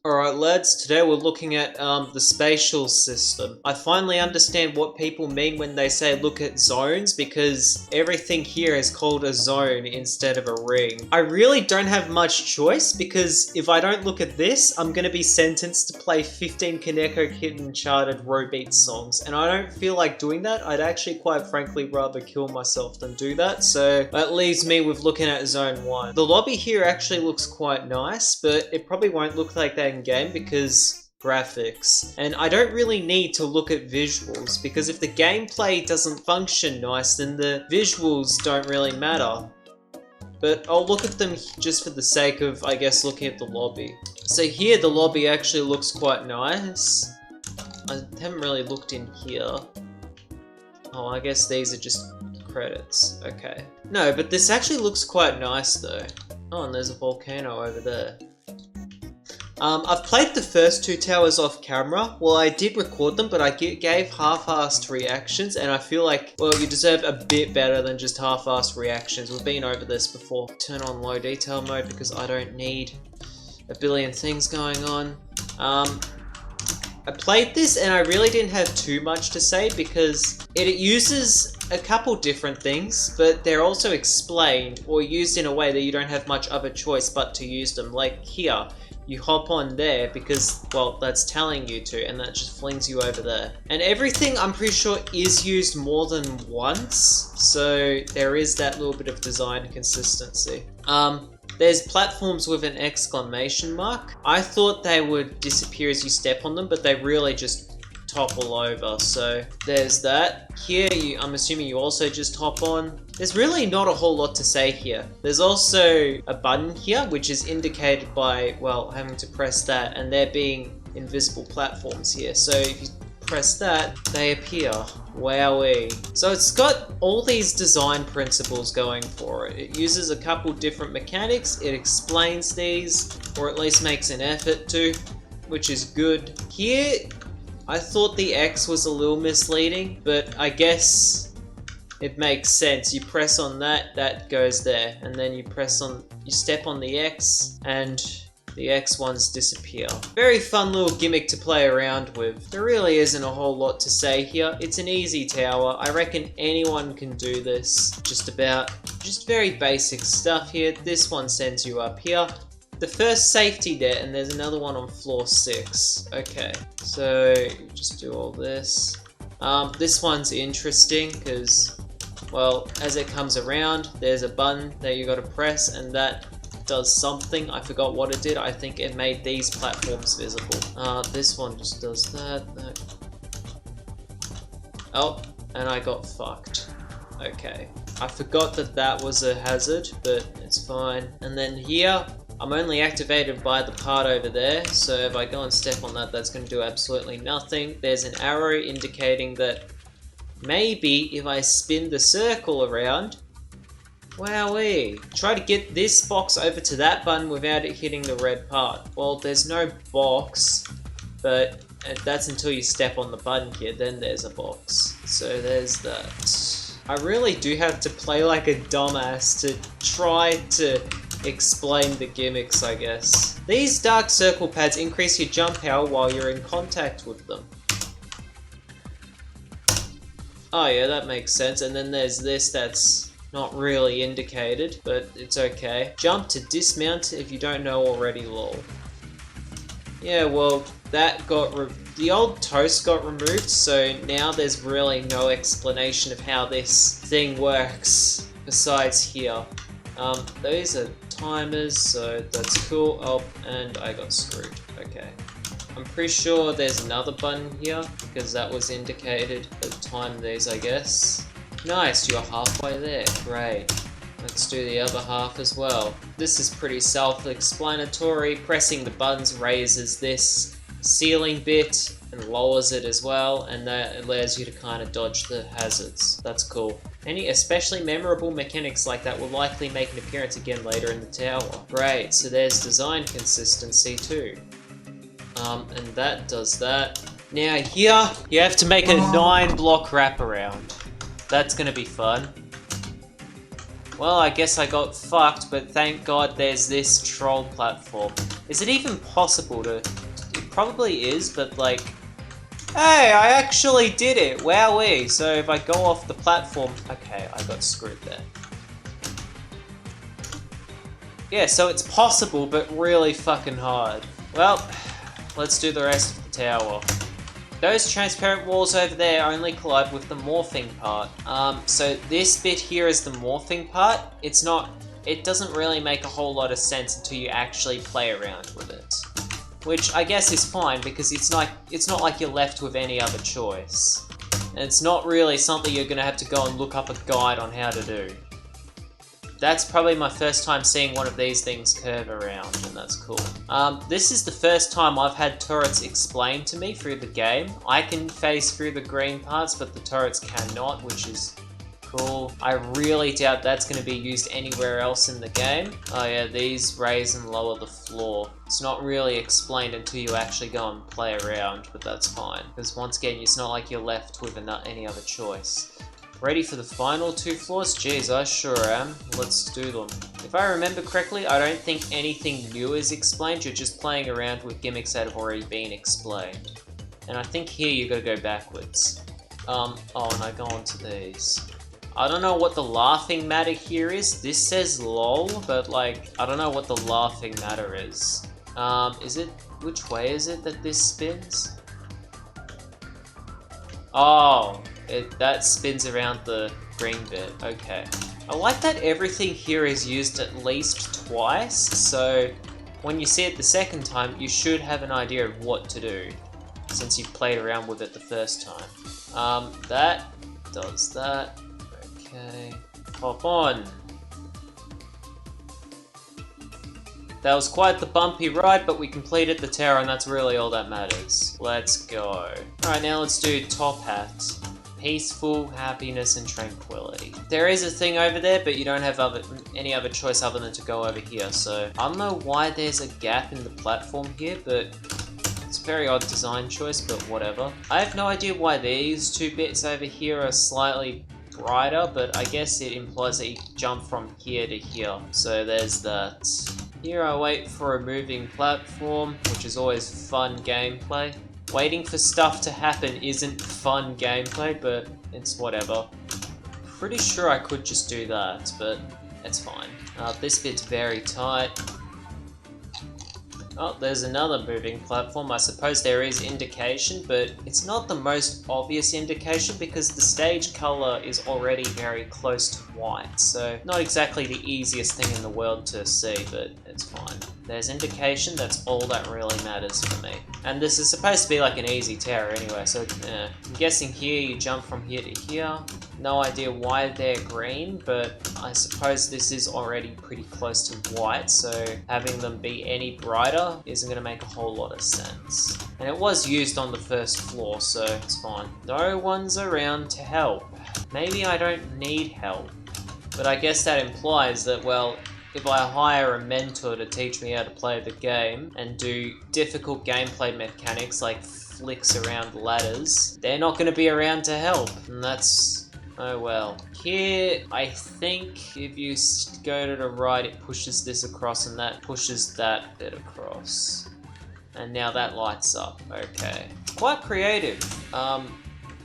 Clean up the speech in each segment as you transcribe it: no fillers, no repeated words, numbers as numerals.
Alright lads, today we're looking at the spatial system. I finally understand what people mean when they say look at zones, because everything here is called a zone instead of a ring. I really don't have much choice, because if I don't look at this, I'm gonna be sentenced to play 15 Kaneko Kitten charted Robeat songs, and I don't feel like doing that. I'd actually quite frankly rather kill myself than do that, so that leaves me with looking at zone 1. The lobby here actually looks quite nice, but it probably won't look like that in game because graphics. And I don't really need to look at visuals, because if the gameplay doesn't function nice, then the visuals don't really matter. But I'll look at them just for the sake of, I guess, looking at the lobby. So here the lobby actually looks quite nice. I haven't really looked in here. Oh, I guess these are just credits. Okay. No, but this actually looks quite nice though. Oh, and there's a volcano over there. I've played the first two towers off camera. Well, I did record them, but I gave half-assed reactions, and I feel like, well, you deserve a bit better than just half-assed reactions. We've been over this before. Turn on low detail mode because I don't need a billion things going on. I played this and I really didn't have too much to say because it uses a couple different things, but they're also explained or used in a way that you don't have much other choice but to use them. Like here, you hop on there because, well, that's telling you to, and that just flings you over there. And everything, I'm pretty sure, is used more than once, so there is that little bit of design consistency. There's platforms with an exclamation mark. I thought they would disappear as you step on them, but they really just topple over. So there's that. Here, I'm assuming you also just hop on. There's really not a whole lot to say here. There's also a button here, which is indicated by, well, having to press that, and there being invisible platforms here. So if you press that, they appear. Wowee. So it's got all these design principles going for it. It uses a couple different mechanics, it explains these, or at least makes an effort to, which is good. Here, I thought the X was a little misleading, but I guess it makes sense. You press on that, that goes there, and then you step on the X, and the X ones disappear. Very fun little gimmick to play around with. There really isn't a whole lot to say here. It's an easy tower. I reckon anyone can do this. Just very basic stuff here. This one sends you up here. The first safety there, and there's another one on floor 6. Okay, so just do all this. This one's interesting because, well, as it comes around, there's a button that you gotta press, and that does something. I forgot what it did. I think it made these platforms visible. This one just does that. Oh, and I got fucked. Okay. I forgot that that was a hazard, but it's fine. And then here, I'm only activated by the part over there, so if I go and step on that, that's going to do absolutely nothing. There's an arrow indicating that maybe if I spin the circle around, wowee, try to get this box over to that button without it hitting the red part. Well, there's no box, but that's until you step on the button here, then there's a box. So there's that. I really do have to play like a dumbass to try to explain the gimmicks, I guess. These dark circle pads increase your jump power while you're in contact with them. Oh yeah, that makes sense. And then there's this that's not really indicated, but it's okay. Jump to dismount if you don't know already, lol. Yeah, well, that the old toast got removed, so now there's really no explanation of how this thing works besides here. These are timers, so that's cool. Oh, and I got screwed. Okay. I'm pretty sure there's another button here, because that was indicated at the time these, I guess. Nice, you're halfway there. Great. Let's do the other half as well. This is pretty self-explanatory. Pressing the buttons raises this ceiling bit and lowers it as well, and that allows you to kind of dodge the hazards. That's cool. Any especially memorable mechanics like that will likely make an appearance again later in the tower. Great, so there's design consistency too. And that does that. Now here, you have to make a 9-block wraparound. That's gonna be fun. Well, I guess I got fucked, but thank God there's this troll platform. Is it even possible to... It probably is, but like... Hey, I actually did it! Wowee! So if I go off the platform... Okay, I got screwed there. Yeah, so it's possible, but really fucking hard. Well, let's do the rest of the tower. Those transparent walls over there only collide with the morphing part. So this bit here is the morphing part. It doesn't really make a whole lot of sense until you actually play around with it. Which I guess is fine, because it's not like you're left with any other choice. And it's not really something you're gonna have to go and look up a guide on how to do. That's probably my first time seeing one of these things curve around, and that's cool. This is the first time I've had turrets explained to me through the game. I can phase through the green parts, but the turrets cannot, which is cool. I really doubt that's going to be used anywhere else in the game. Oh yeah, these raise and lower the floor. It's not really explained until you actually go and play around, but that's fine. Because once again, it's not like you're left with any other choice. Ready for the final 2 floors? Jeez, I sure am. Let's do them. If I remember correctly, I don't think anything new is explained. You're just playing around with gimmicks that have already been explained. And I think here you gotta go backwards. Oh, and I go on to these. I don't know what the laughing matter here is. This says lol, but like, I don't know what the laughing matter is. Which way is it that this spins? Oh. That spins around the green bit, okay. I like that everything here is used at least twice, so when you see it the second time, you should have an idea of what to do, since you've played around with it the first time. That does that, okay. Hop on. That was quite the bumpy ride, but we completed the tower, and that's really all that matters. Let's go. Alright, now let's do top hat. Peaceful, happiness, and tranquility. There is a thing over there, but you don't have any other choice other than to go over here, so I don't know why there's a gap in the platform here, but it's a very odd design choice, but whatever. I have no idea why these 2 bits over here are slightly brighter, but I guess it implies that you jump from here to here, so there's that. Here I wait for a moving platform, which is always fun gameplay. Waiting for stuff to happen isn't fun gameplay, but it's whatever. Pretty sure I could just do that, but it's fine. This bit's very tight. Oh, there's another moving platform. I suppose there is indication, but it's not the most obvious indication because the stage color is already very close to white, so not exactly the easiest thing in the world to see, but it's fine. There's indication, that's all that really matters for me. And this is supposed to be like an easy tower anyway, so I'm guessing here you jump from here to here. No idea why they're green, but I suppose this is already pretty close to white, so having them be any brighter isn't going to make a whole lot of sense. And it was used on the first floor, so it's fine. No one's around to help. Maybe I don't need help, but I guess that implies that, well, if I hire a mentor to teach me how to play the game and do difficult gameplay mechanics like flicks around ladders, they're not going to be around to help, and that's... oh well. Here, I think if you go to the right, it pushes this across, and that pushes that bit across. And now that lights up, okay. Quite creative.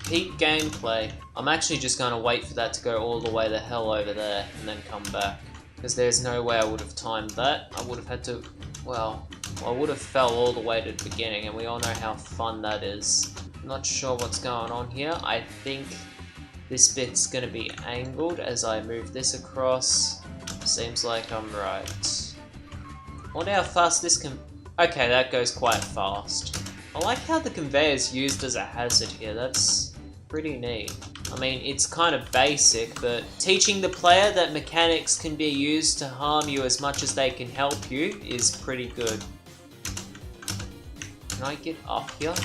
Peak gameplay. I'm actually just going to wait for that to go all the way the hell over there, and then come back. Because there's no way I would have timed that. I would have had to, well, I would have fell all the way to the beginning, and we all know how fun that is. I'm not sure what's going on here. I think this bit's going to be angled as I move this across. Seems like I'm right. I wonder how fast this can... okay, that goes quite fast. I like how the conveyor is used as a hazard here. That's pretty neat. I mean, it's kind of basic, but teaching the player that mechanics can be used to harm you as much as they can help you is pretty good. Can I get up here?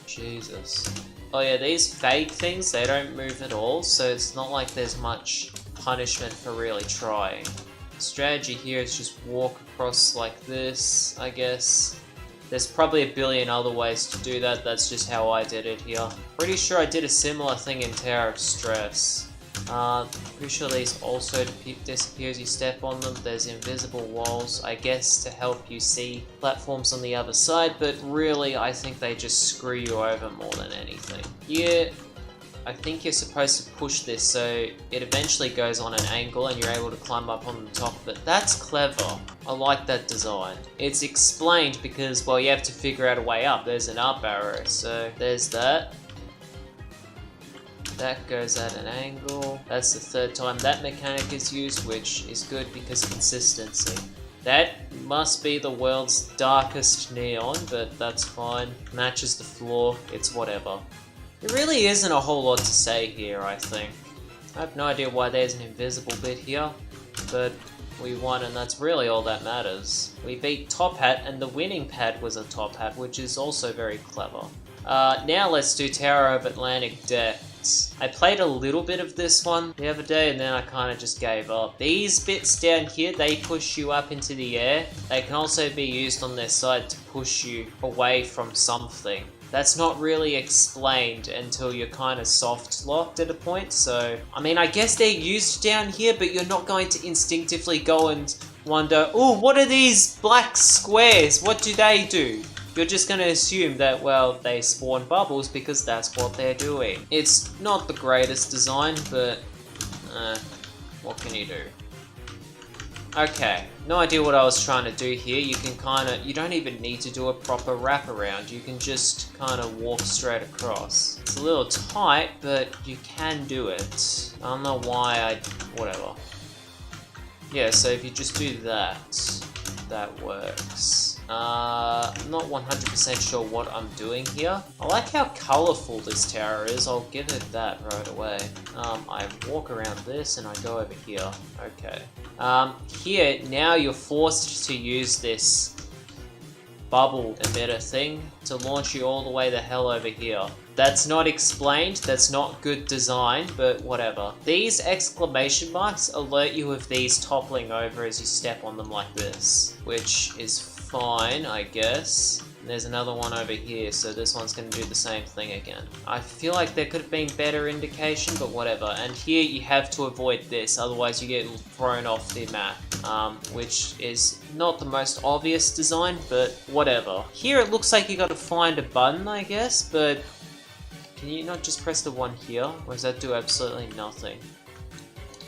Jesus. Oh yeah, these fake things, they don't move at all, so it's not like there's much punishment for really trying. The strategy here is just walk across like this, I guess. There's probably a billion other ways to do that, that's just how I did it here. Pretty sure I did a similar thing in Tower of Stress. Pretty sure these also disappear as you step on them. There's invisible walls, I guess, to help you see platforms on the other side, but really, I think they just screw you over more than anything. Yeah, I think you're supposed to push this so it eventually goes on an angle and you're able to climb up on the top of it. That's clever. I like that design. It's explained because, well, you have to figure out a way up. There's an up arrow, so there's that. That goes at an angle. That's the third time that mechanic is used, which is good because consistency. That must be the world's darkest neon, but that's fine. Matches the floor, it's whatever. There really isn't a whole lot to say here, I think. I have no idea why there's an invisible bit here, but we won and that's really all that matters. We beat Top Hat and the winning pad was a Top Hat, which is also very clever. Now let's do Tower of Atlantic Depths. I played a little bit of this one the other day and then I kind of just gave up. These bits down here, they push you up into the air. They can also be used on their side to push you away from something. That's not really explained until you're kind of soft locked at a point, so I mean, I guess they're used down here, but you're not going to instinctively go and wonder, oh, what are these black squares? What do they do? You're just going to assume that, well, they spawn bubbles because that's what they're doing. It's not the greatest design, but what can you do? Okay, no idea what I was trying to do here. You can you don't even need to do a proper wraparound. You can just kind of walk straight across. It's a little tight, but you can do it. I don't know why whatever. Yeah, so if you just do that, that works. I'm not 100% sure what I'm doing here. I like how colourful this tower is, I'll give it that right away. I walk around this and I go over here. Okay. Here, now you're forced to use this bubble emitter thing to launch you all the way the hell over here. That's not explained, that's not good design, but whatever. These exclamation marks alert you of these toppling over as you step on them like this, which is fine, I guess. And there's another one over here, so this one's going to do the same thing again. I feel like there could have been better indication, but whatever. And here you have to avoid this, otherwise you get thrown off the map, which is not the most obvious design, but whatever. Here it looks like you got to find a button, I guess, but can you not just press the one here, or does that do absolutely nothing?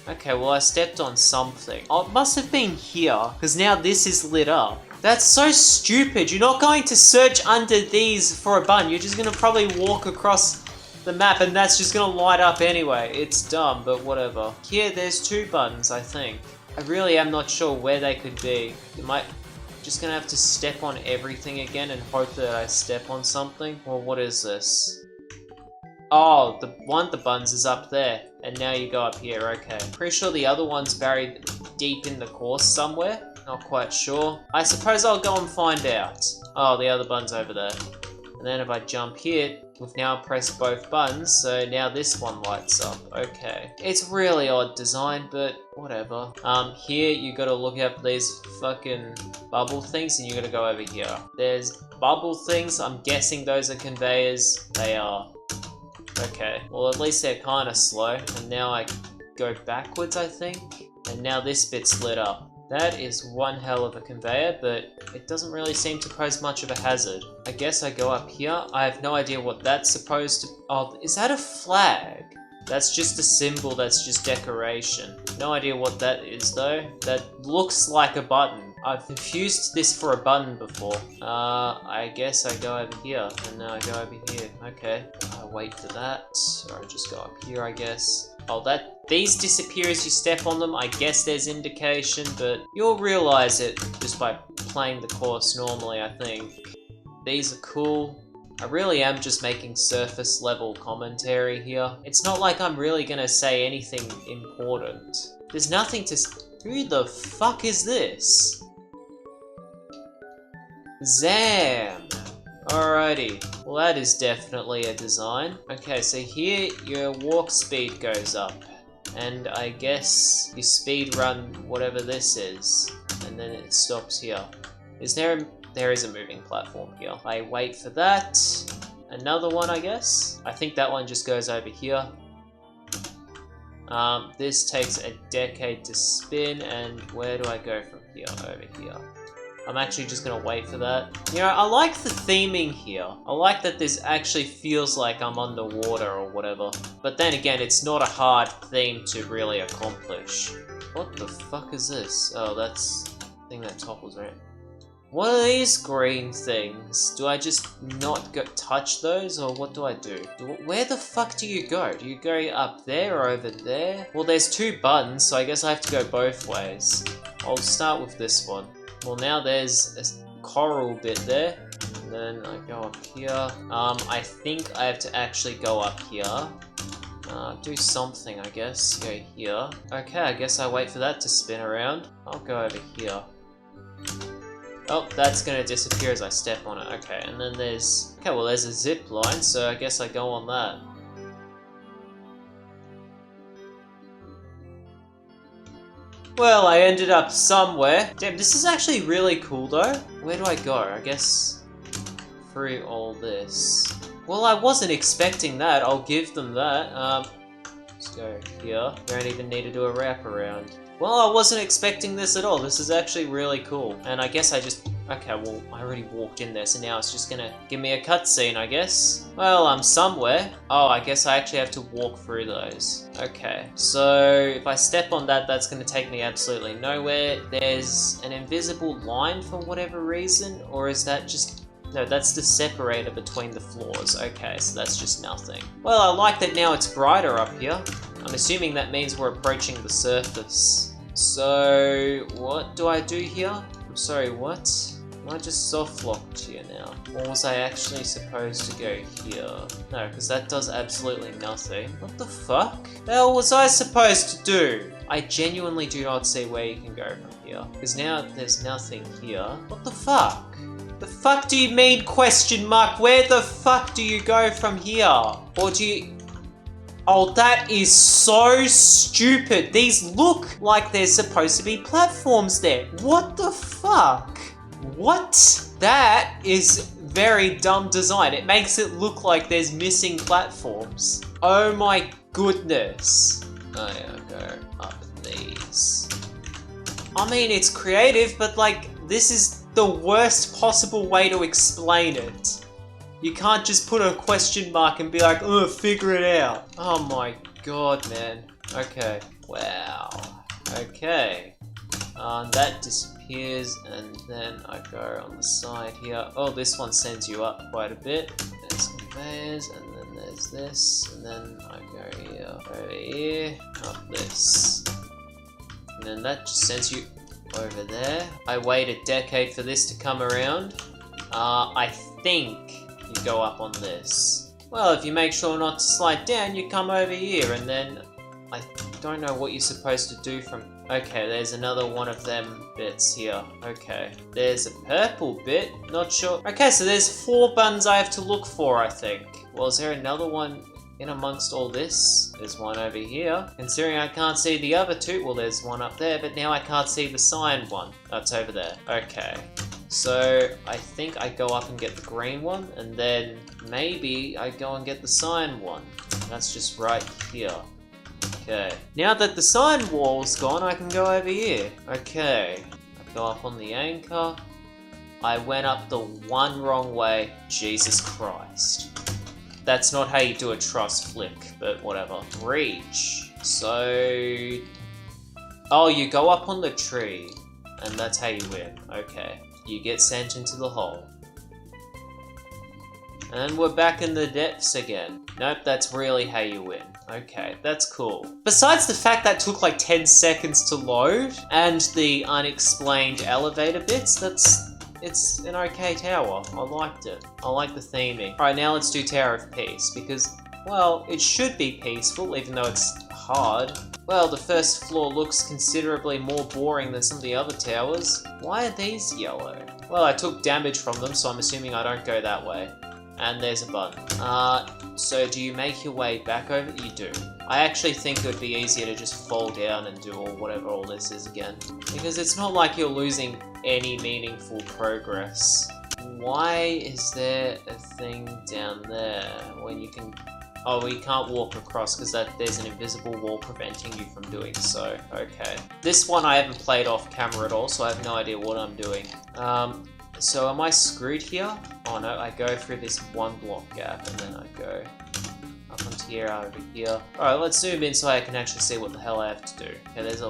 Okay, well I stepped on something. Oh, it must have been here, because now this is lit up. That's so stupid. You're not going to search under these for a button. You're just going to probably walk across the map and that's just going to light up anyway. It's dumb, but whatever. Here, there's two buttons, I think. I really am not sure where they could be. You might just going to have to step on everything again and hope that I step on something. Or what is this? Oh, one of the buttons is up there. And now you go up here, okay. Pretty sure the other one's buried deep in the course somewhere. Not quite sure. I suppose I'll go and find out. Oh, the other button's over there. And then if I jump here, we've now pressed both buttons, so now this one lights up. Okay. It's really odd design, but whatever. Here you gotta look up these fucking bubble things and you gotta go over here. There's bubble things, I'm guessing those are conveyors. They are. Okay. Well, at least they're kinda slow. And now I go backwards, I think. And now this bit's lit up. That is one hell of a conveyor, but it doesn't really seem to pose much of a hazard. I guess I go up here. I have no idea what that's supposed to... Oh, is that a flag? That's just a symbol, that's just decoration. No idea what that is though. That looks like a button. I've confused this for a button before. I guess I go over here, and now I go over here. Okay. I wait for that, or I just go up here, I guess. Oh, these disappear as you step on them. I guess there's indication, but you'll realize it just by playing the course normally, I think. These are cool. I really am just making surface level commentary here. It's not like I'm really gonna say anything important. There's nothing to... Who the fuck is this? Zam! Alrighty, well that is definitely a design. Okay, so here your walk speed goes up. And I guess you speed run whatever this is. And then it stops here. There is a moving platform here. I wait for that. Another one, I guess. I think that one just goes over here. This takes a decade to spin, and where do I go from here? Over here. I'm actually just gonna wait for that. You know, I like the theming here. I like that this actually feels like I'm underwater or whatever. But then again, it's not a hard theme to really accomplish. What the fuck is this? Oh, that's the thing that topples around. What are these green things? Do I just not touch those, or what do I do? Where the fuck do you go? Do you go up there or over there? Well, there's two buttons, so I guess I have to go both ways. I'll start with this one. Well, now there's a coral bit there, and then I go up here. I think I have to actually go up here. Do something, I guess. Go here. Okay, I guess I wait for that to spin around. I'll go over here. Oh, that's gonna disappear as I step on it. Okay, and then there's... Okay, well there's a zip line, so I guess I go on that. Well, I ended up somewhere. Damn, this is actually really cool though. Where do I go? I guess through all this. Well, I wasn't expecting that. I'll give them that. Let's go here. Don't even need to do a wraparound. Well, I wasn't expecting this at all. This is actually really cool. And I guess I just... Okay, well, I already walked in there, so now it's just gonna give me a cutscene, I guess. Well, I'm somewhere. Oh, I guess I actually have to walk through those. Okay, so if I step on that, that's gonna take me absolutely nowhere. There's an invisible line for whatever reason, or is that just... No, that's the separator between the floors. Okay, so that's just nothing. Well, I like that now it's brighter up here. I'm assuming that means we're approaching the surface. So, what do I do here? I'm sorry, what? Am I just soft locked here now? Or was I actually supposed to go here? No, because that does absolutely nothing. What the fuck? The hell was I supposed to do? I genuinely do not see where you can go from here. Because now there's nothing here. What the fuck? The fuck do you mean, question mark? Where the fuck do you go from here? Or do you... Oh, that is so stupid. These look like there's supposed to be platforms there. What the fuck? What? That is very dumb design. It makes it look like there's missing platforms. Oh my goodness. Oh yeah, go up these. I mean, it's creative, but like, this is the worst possible way to explain it. You can't just put a question mark and be like, oh, figure it out. Oh my god, man. Okay. Wow. Okay. That disappears, and then I go on the side here. Oh, this one sends you up quite a bit. There's conveyors, and then there's this, and then I go here, over here, up this. And then that just sends you over there. I wait a decade for this to come around. I think you go up on this. Well, if you make sure not to slide down, you come over here, and then I don't know what you're supposed to do from... Okay, there's another one of them bits here. Okay, there's a purple bit, not sure. Okay, so there's 4 buttons I have to look for, I think. Well, is there another one in amongst all this? There's one over here. Considering I can't see the other 2, well, there's one up there, but now I can't see the sign one. That's over there. Okay. So, I think I go up and get the green one, and then maybe I go and get the sign one. That's just right here. Okay. Now that the sign wall's gone, I can go over here. Okay. I go up on the anchor. I went up the one wrong way. Jesus Christ. That's not how you do a truss flick, but whatever. Reach. So... Oh, you go up on the tree, and that's how you win. Okay. You get sent into the hole. And we're back in the depths again. Nope, that's really how you win. Okay, that's cool. Besides the fact that took like 10 seconds to load, and the unexplained elevator bits, it's an okay tower. I liked it. I like the theming. Alright, now let's do Tower of Peace, because, well, it should be peaceful, even though it's hard. Well, the first floor looks considerably more boring than some of the other towers. Why are these yellow? Well, I took damage from them, so I'm assuming I don't go that way. And there's a button. So do you make your way back over? You do. I actually think it would be easier to just fall down and do whatever all this is again. Because it's not like you're losing any meaningful progress. Why is there a thing down there when you can Oh, we can't walk across because there's an invisible wall preventing you from doing so. Okay. This one I haven't played off camera at all, so I have no idea what I'm doing. So am I screwed here? Oh no, I go through this one block gap and then I go up onto here, over here. Alright, let's zoom in so I can actually see what the hell I have to do. Okay, there's a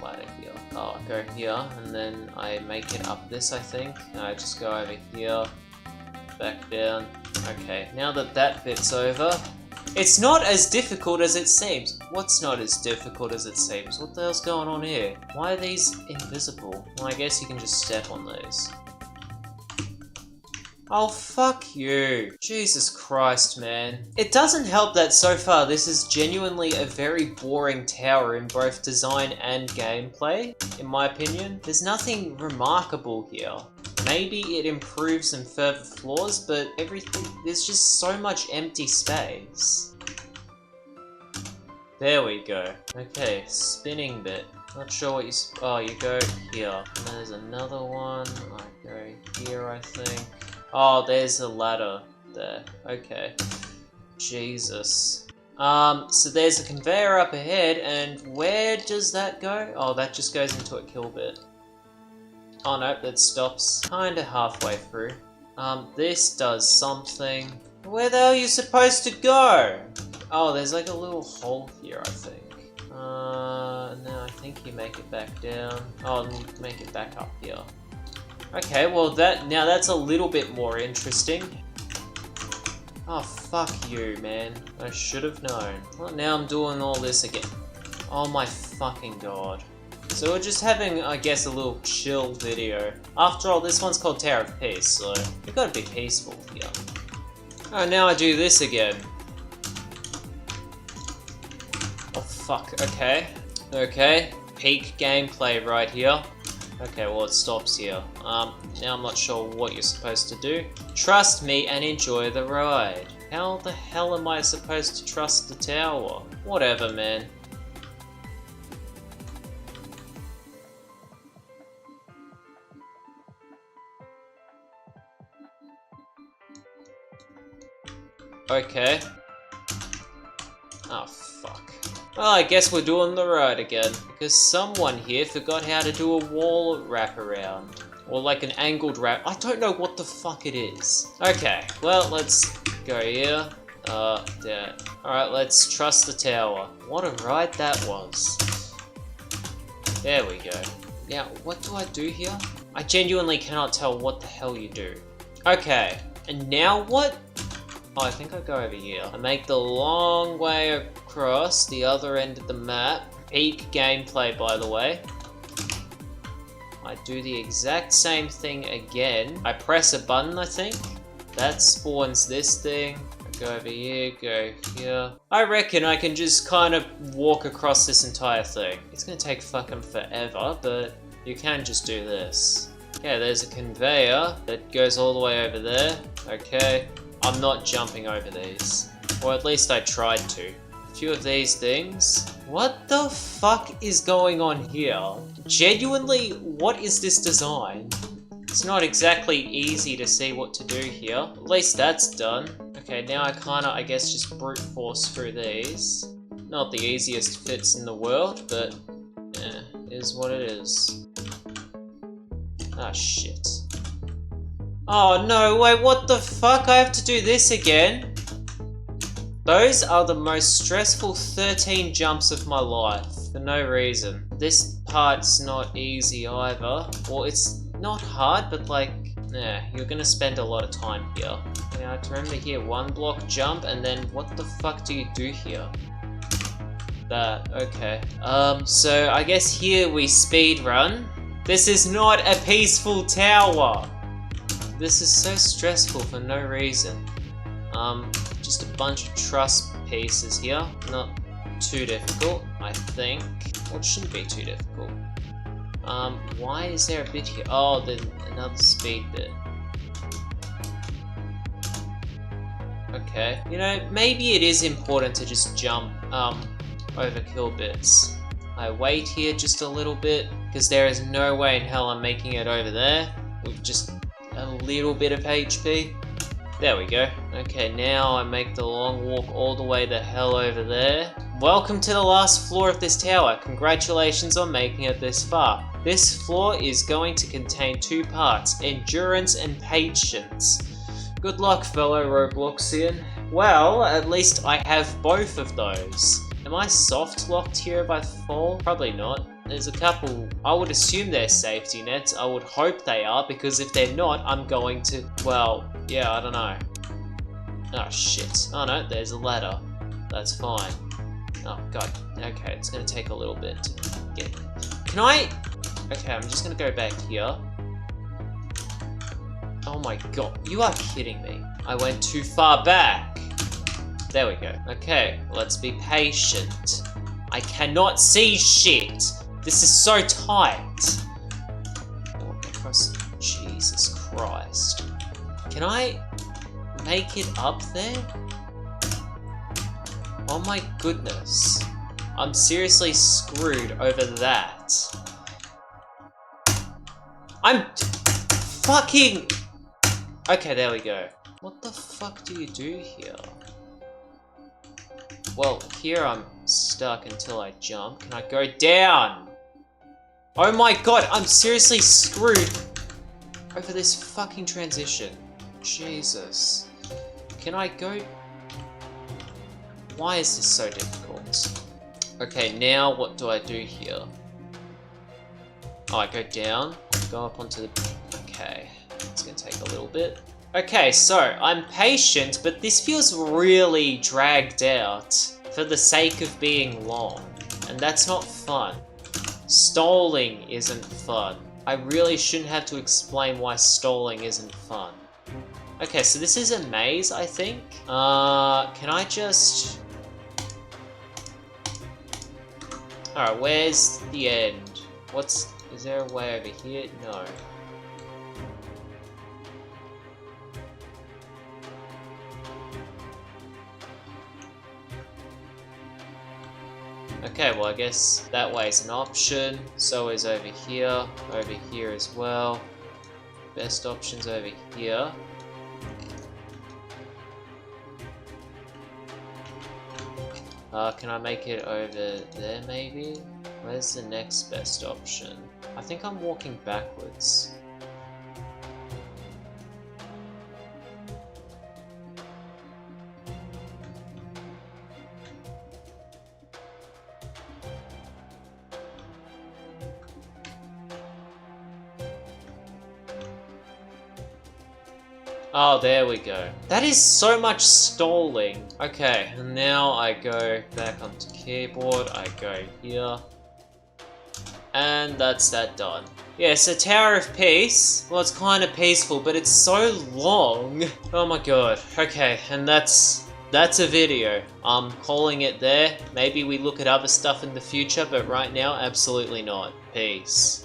ladder here. Oh, I go here and then I make it up this, I think. And I just go over here, back down. Okay, now that bit's over, it's not as difficult as it seems. What's not as difficult as it seems? What the hell's going on here? Why are these invisible? Well, I guess you can just step on these. Oh, fuck you. Jesus Christ, man. It doesn't help that so far this is genuinely a very boring tower in both design and gameplay, in my opinion. There's nothing remarkable here. Maybe it improves some further flaws, but there's just so much empty space. There we go. Okay, spinning bit. Not sure what you go here. And there's another one. I go here, I think. Oh, there's a ladder there. Okay. Jesus. So there's a conveyor up ahead, and where does that go? Oh, that just goes into a kill bit. Oh no, that stops kinda halfway through. This does something. Where the hell are you supposed to go? Oh, there's like a little hole here, I think. And then I think you make it back down. Oh, and you make it back up here. Okay, well now that's a little bit more interesting. Oh, fuck you, man. I should have known. Well, now I'm doing all this again. Oh my fucking god. So we're just having, I guess, a little chill video. After all, this one's called Tower of Peace, so we've got to be peaceful here. Oh, now I do this again. Oh, fuck. Okay. Okay. Peak gameplay right here. Okay, well, it stops here. Now I'm not sure what you're supposed to do. Trust me and enjoy the ride. How the hell am I supposed to trust the tower? Whatever, man. Okay. Oh, fuck. Well, I guess we're doing the ride again, because someone here forgot how to do a wall wraparound. Or like an angled wrap. I don't know what the fuck it is. Okay, well, let's go here. There. Alright, let's trust the tower. What a ride that was. There we go. Now, what do I do here? I genuinely cannot tell what the hell you do. Okay, and now what? Oh, I think I go over here. I make the long way across the other end of the map. Peak gameplay, by the way. I do the exact same thing again. I press a button, I think. That spawns this thing. I go over here, go here. I reckon I can just kind of walk across this entire thing. It's gonna take fucking forever, but you can just do this. Okay, there's a conveyor that goes all the way over there. Okay. I'm not jumping over these. Or at least I tried to. A few of these things. What the fuck is going on here? Genuinely, what is this design? It's not exactly easy to see what to do here. At least that's done. Okay, now I kinda, I guess, just brute force through these. Not the easiest fits in the world, but yeah, it is what it is. Ah, shit. Oh no, wait, what the fuck? I have to do this again? Those are the most stressful 13 jumps of my life, for no reason. This part's not easy either. Well, it's not hard, but like, yeah, you're gonna spend a lot of time here. You have to remember here, one block jump, and then what the fuck do you do here? That, okay. So I guess here we speed run. This is not a peaceful tower. This is so stressful for no reason. Just a bunch of truss pieces here. Not too difficult, I think. Well, it shouldn't be too difficult. Why is there a bit here? Oh, there's another speed bit. Okay. You know, maybe it is important to just jump, over kill bits. I wait here just a little bit, because there is no way in hell I'm making it over there with just a little bit of HP. There we go. Okay, now I make the long walk all the way the hell over there. Welcome to the last floor of this tower. Congratulations on making it this far. This floor is going to contain 2 parts, endurance and patience. Good luck, fellow Robloxian. Well, at least I have both of those. Am I soft locked here if I fall? Probably not. There's a couple, I would assume they're safety nets. I would hope they are, because if they're not, I'm going to, well, yeah, I don't know. Oh shit. Oh no, there's a ladder. That's fine. Oh god. Okay, it's gonna take a little bit to get... Can I... Okay, I'm just gonna go back here. Oh my god, you are kidding me. I went too far back. There we go. Okay, let's be patient. I cannot see shit. This is so tight. Walk across. Jesus Christ. Can I make it up there? Oh my goodness. I'm seriously screwed over that. I'm fucking... Okay, there we go. What the fuck do you do here? Well, here I'm stuck until I jump. Can I go down? Oh my god, I'm seriously screwed over this fucking transition. Jesus. Can I go... Why is this so difficult? Okay, now what do I do here? Oh, I go down, go up onto the... Okay, it's gonna take a little bit. Okay, so I'm patient, but this feels really dragged out for the sake of being long, and that's not fun. Stalling isn't fun. I really shouldn't have to explain why stalling isn't fun. Okay, so this is a maze, I think. Can I just... Alright, where's the end? Is there a way over here? No. Okay, well I guess that way is an option. So is over here as well. Best options over here. Can I make it over there maybe? Where's the next best option? I think I'm walking backwards. Oh, there we go. That is so much stalling. Okay, and now I go back onto keyboard, I go here. And that's that done. Yeah, so Tower of Peace. Well, it's kind of peaceful, but it's so long. Oh my god. Okay, and that's a video. I'm calling it there. Maybe we look at other stuff in the future, but right now, absolutely not. Peace.